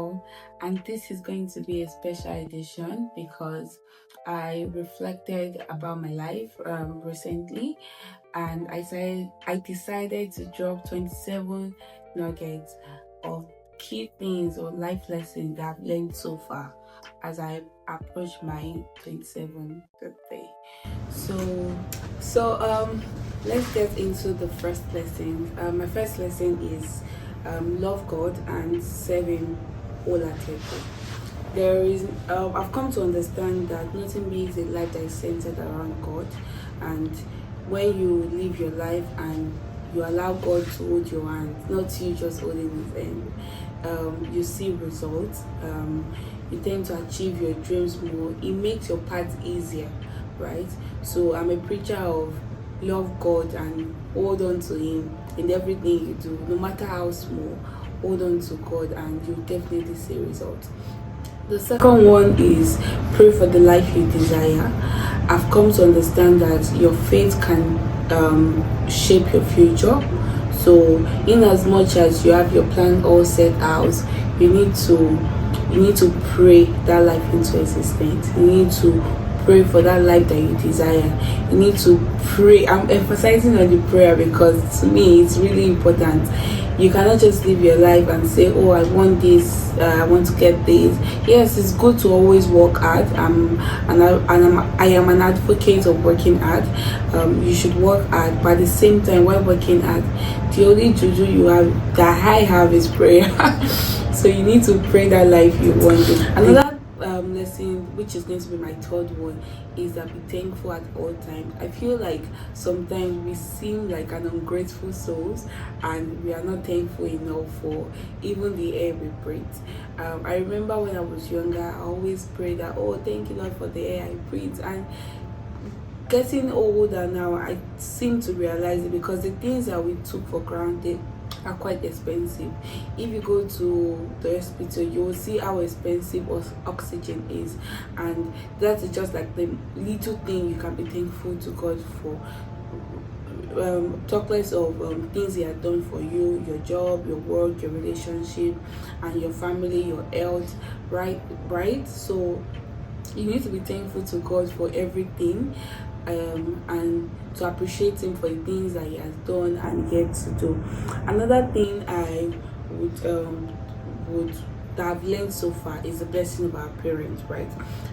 all, and this is going to be a special edition because I reflected about my life recently, and I decided to drop 27 nuggets of key things or life lessons that I've learned so far as I approach my 27th birthday. So, so let's get into the first lesson. My first lesson is love God and serve Him wholeheartedly. I've come to understand that nothing makes a life that is centered around God, and when you live your life and you allow God to hold your hand, not you just holding His hand, you see results. You tend to achieve your dreams more. It makes your path easier, right? So I'm a preacher of love God and hold on to Him in everything you do, no matter how small. Hold on to God, and you definitely see results. The second one is pray for the life you desire. I've come to understand that your faith can shape your future. So, in as much as you have your plan all set out, you need to pray that life into existence. You need to pray for that life that you desire. You need to pray. I'm emphasizing on the prayer because to me it's really important. You cannot just live your life and say, oh, I want this, I want to get this. Yes, it's good to always work hard. I am an advocate of working hard. You should work hard, but at the same time, while working hard, the only juju you have that I have is prayer. So you need to pray that life you want. Another lesson, which is going to be my third one, is that be thankful at all times. I feel like sometimes we seem like an ungrateful souls, and we are not thankful enough for even the air we breathe. I remember when I was younger, I always prayed that, oh, thank you Lord for the air I breathe. And getting older now, I seem to realize it, because the things that we took for granted are quite expensive. If you go to the hospital, you will see how expensive oxygen is, and that is just like the little thing you can be thankful to God for. Talk less of things He has done for you, your job, your work, your relationship, and your family, your health, right? So you need to be thankful to God for everything, and to appreciate Him for the things that He has done and yet to do. Another thing I would that I've learned so far is the blessing of our parents, right?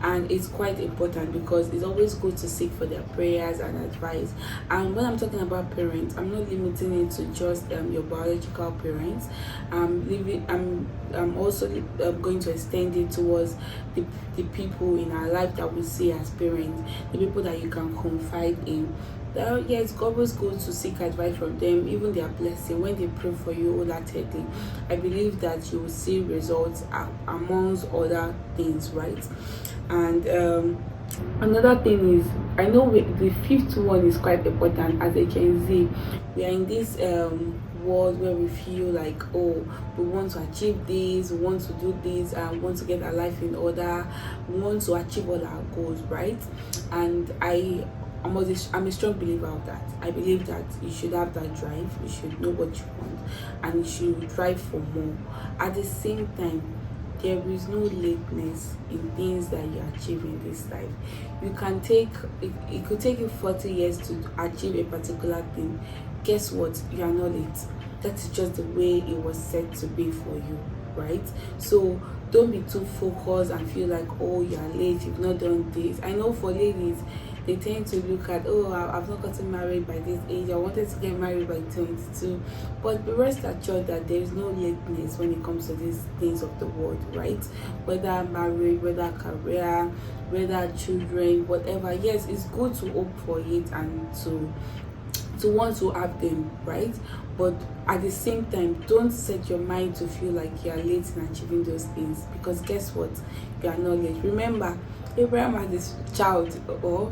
And it's quite important because it's always good to seek for their prayers and advice. And when I'm talking about parents, I'm not limiting it to just your biological parents. I'm also going to extend it towards the people in our life that we see as parents, the people that you can confide in. Yeah, it's always good to seek advice from them, even their blessing when they pray for you wholeheartedly. I believe that you will see results amongst other things, right? And another thing is, I know the fifth one is quite important. As a Gen Z, we are in this world where we feel like, oh, we want to achieve this, we want to do this, and we want to get our life in order, we want to achieve all our goals, right? And I'm a strong believer of that. I believe that you should have that drive, you should know what you want, and you should drive for more. At the same time, there is no lateness in things that you achieve in this life. You can take it could take you 40 years to achieve a particular thing. Guess what? You are not late. That is just the way it was set to be for you, right? So don't be too focused and feel like, oh, you are late, you've not done this. I know for ladies, they tend to look at, oh, I've not gotten married by this age, I wanted to get married by 22. But be rest assured that there is no lateness when it comes to these things of the world, right? Whether married, whether career, whether children, whatever. Yes, it's good to hope for it and to want to have them, right? But at the same time, don't set your mind to feel like you are late in achieving those things, because guess what? You are not late. Remember, Abraham had this child, or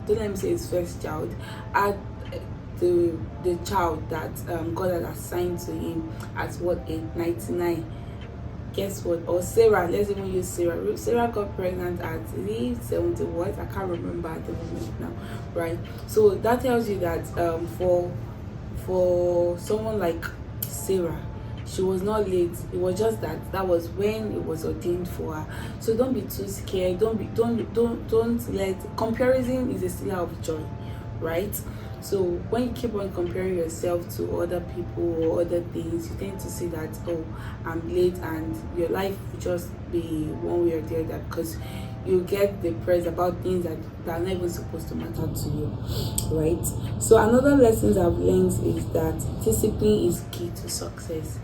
don't let me say his first child, had the child that God had assigned to him at what age? 99. Guess what? Or Sarah, let's even use Sarah. Sarah got pregnant at 70 what? I can't remember at the moment now, right? So that tells you that for someone like Sarah, She was not late. It was just that that was when it was ordained for her. So don't be too scared. Don't let comparison is a stealer of joy, right? So when you keep on comparing yourself to other people or other things, you tend to see that, oh, I'm late, and your life will just be one way or the other, because you get depressed about things that are not even supposed to matter to you, right? So another lessons I've learned is that discipline is key to success.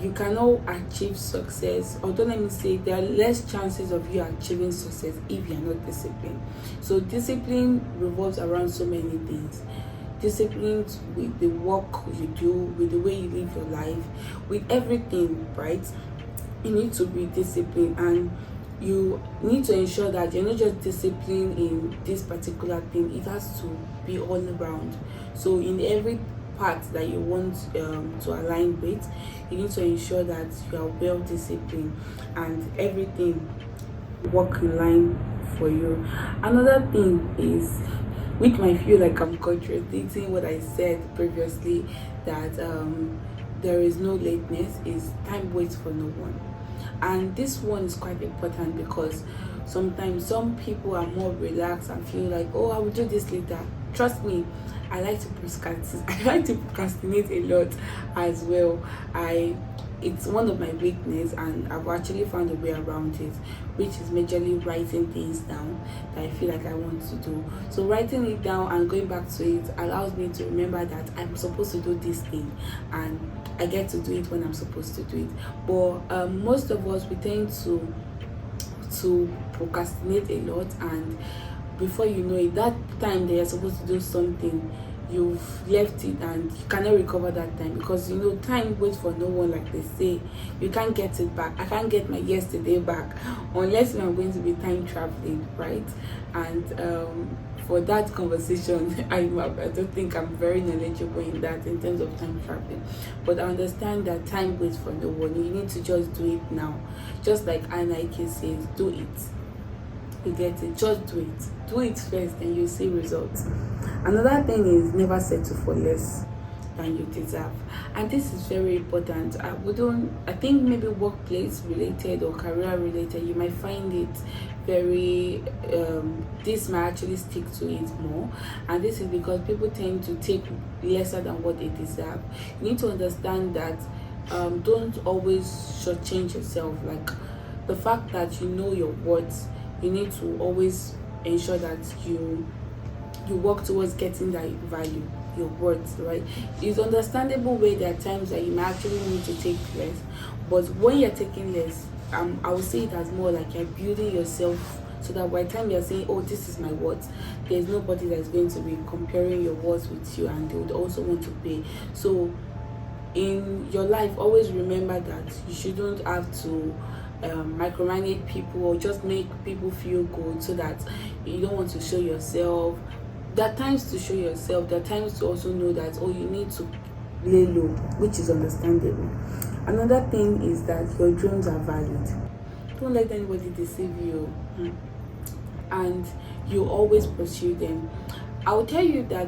You cannot achieve success, or don't let me say, there are less chances of you achieving success if you're not disciplined. So discipline revolves around so many things. Discipline with the work you do, with the way you live your life, with everything, right? You need to be disciplined, and you need to ensure that you're not just disciplined in this particular thing. It has to be all around. So in every part that you want to align with, you need to ensure that you are well disciplined and everything work in line for you. Another thing is, which might feel like I'm contradicting what I said previously, that there is no lateness, is time waits for no one. And this one is quite important, because sometimes some people are more relaxed and feel like, oh, I will do this later. Trust me, I like to procrastinate. I like to procrastinate a lot as well. It's one of my weakness, and I've actually found a way around it, which is majorly writing things down that I feel like I want to do. So writing it down and going back to it allows me to remember that I'm supposed to do this thing, and I get to do it when I'm supposed to do it. But most of us, we tend to procrastinate a lot, and before you know it, that time that you're supposed to do something, you've left it, and you cannot recover that time, because time waits for no one, like they say. You can't get it back. I can't get my yesterday back unless I'm going to be time traveling, right? And for that conversation, I don't think I'm very knowledgeable in that, in terms of time traveling, but I understand that time waits for no one. You need to just do it now, just like Nike says, do it. You get it? Just do it first, and you see results. Another thing is, never settle for less than you deserve, and this is very important. I think maybe workplace related or career related, you might find it very this might actually stick to it more, and this is because people tend to take lesser than what they deserve. You need to understand that don't always shortchange yourself. Like, the fact that you know your worth, you need to always ensure that you work towards getting that value, your worth, right? It's understandable where there are times that you may actually need to take less, but when you're taking less, I would say it as more like you're building yourself, so that by the time you're saying, oh, this is my worth, there's nobody that's going to be comparing your worth with you, and they would also want to pay. So in your life, always remember that you shouldn't have to micromanage people or just make people feel good, so that you don't want to show yourself. There are times to show yourself, there are times to also know that, oh, you need to lay low, which is understandable. Another thing is that your dreams are valid. Don't let anybody deceive you, and you always pursue them. I will tell you that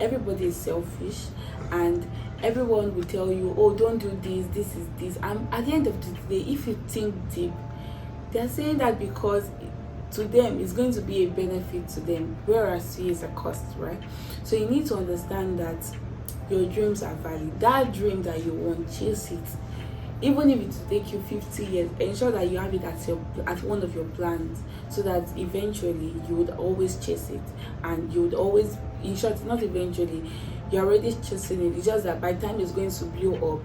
everybody is selfish, and everyone will tell you, oh, don't do this is this. And at the end of the day, if you think deep, they're saying that because to them it's going to be a benefit to them, whereas to you is a cost, right? So you need to understand that your dreams are valid. That dream that you want, chase it. Even if it will take you 50 years, ensure that you have it at one of your plans, so that eventually you would always chase it, and you would always, in short, not eventually, you're already chasing it. It's just that by the time it's going to blow up,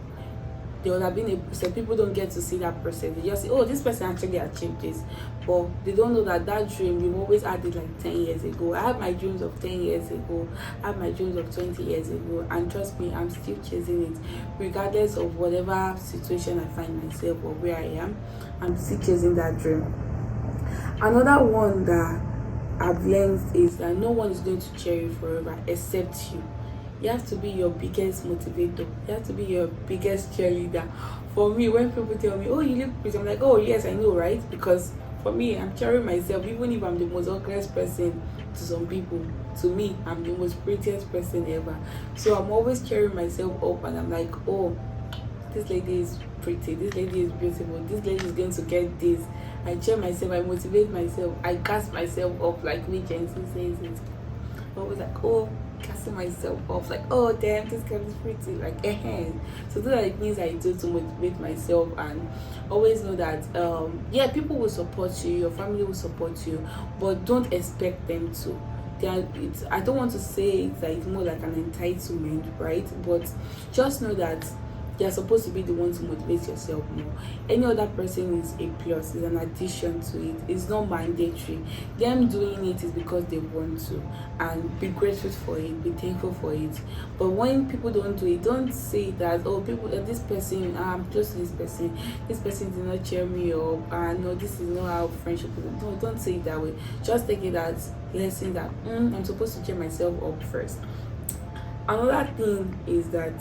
there would have been a process. People don't get to see that process. They just say, oh, this person actually achieved this, but they don't know that dream you've always had it like 10 years ago. I had my dreams of 10 years ago, I had my dreams of 20 years ago, and trust me, I'm still chasing it, regardless of whatever situation I find myself or where I am. I'm still chasing that dream. Another one that I've learned is that no one is going to cheer you forever except you. You have to be your biggest motivator. You have to be your biggest cheerleader. For me, when people tell me, oh, you look pretty, I'm like, oh, yes, I know, right? Because for me, I'm cheering myself, even if I'm the most ugliest person to some people. To me, I'm the most prettiest person ever. So I'm always cheering myself up, and I'm like, oh, this lady is pretty, this lady is beautiful, this lady is going to get this. I cheer myself, I motivate myself, I gas myself up like me Jensen says it. Always like, oh, casting myself off, like, oh damn, this girl is pretty, like so those are the things I do to motivate myself. And always know that yeah, people will support you, your family will support you, but don't expect them to. I don't want to say that it's more like an entitlement, right? But just know that you're supposed to be the one to motivate yourself more. Any other person is a plus, is an addition to it. It's not mandatory. Them doing it is because they want to, and be grateful for it, be thankful for it. But when people don't do it, don't say that, oh, people, this person, I'm close to this person did not cheer me up, no, this is not how friendship is. No, don't say it that way. Just take it as lesson that I'm supposed to cheer myself up first. Another thing is that